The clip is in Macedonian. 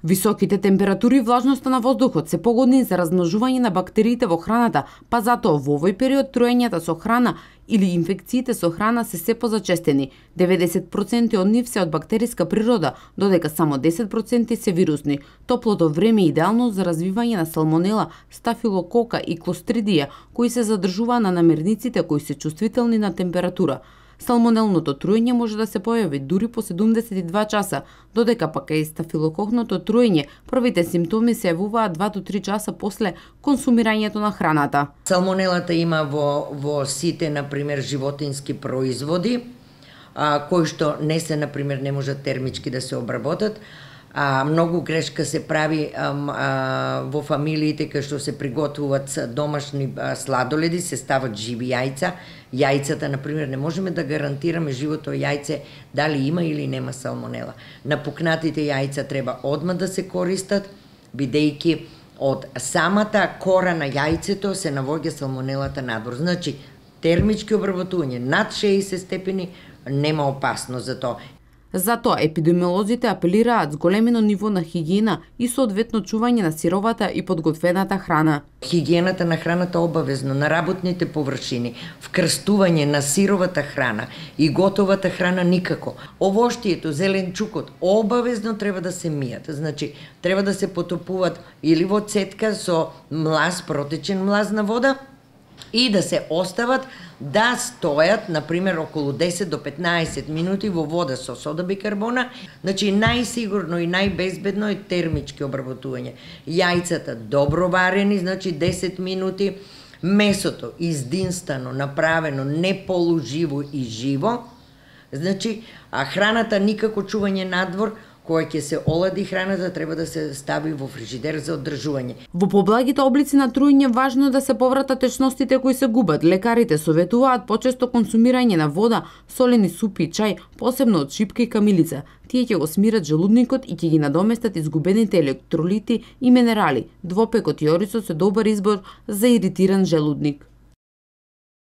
Високите температури и влажноста на воздухот се погодни за размножување на бактериите во храната, па затоа во овој период труењата со храна или инфекциите со храна се позачестени. 90% од нив се од бактериска природа, додека само 10% се вирусни. Топлото време е идеално за развивање на салмонела, стафилокока и клостридија, кои се задржуваат на намирниците кои се чувствителни на температура. Салмонелното труење може да се појави дури по 72 часа, додека пак и стафилококното труење првите симптоми се јавуваат 2 до 3 часа после консумирањето на храната. Салмонелата има во сите, например, животински производи, кои што не можат термички да се обработат. Многу грешка се прави во фамилиите кај што се приготвуваат домашни сладоледи, се стават живи јајца. Јајцата, например, не можеме да гарантираме живото јајце дали има или нема салмонела. Напукнатите јајца треба одма да се користат, бидејќи од самата кора на јајцето се навоѓа салмонелата надвор. Значи, термички обработување над 60 степени нема опасност за тоа. Затоа епидемиолозите апелираат зголемено ниво на хигиена и соодветно чување на сировата и подготвената храна. Хигиената на храната обавезно, на работните површини, вкрстување на сировата храна и готовата храна никако. Овоштието, зеленчукот обавезно треба да се мијат. Значи, треба да се потопуваат или во цетка со млаз, протечен млаз на вода, и да се остават да стојат, например, околу 10 до 15 минути во вода со сода бикарбона. Значи, најсигурно и најбезбедно е термички обработување. Јајцата добро варени, значи 10 минути. Месото издинстано, направено, не полуживо и живо. Значи, храната никако чување надвор, која ќе се олади храната, треба да се стави во фрижидер за одржување. Во поблагите облици на труење важно е да се повратат течностите кои се губат. Лекарите советуваат почесто консумирање на вода, солени супи и чај, посебно од шипка и камилица. Тие ќе го смират желудникот и ќе ги надоместат изгубените електролити и минерали. Двопекот и орисот се добар избор за иритиран желудник.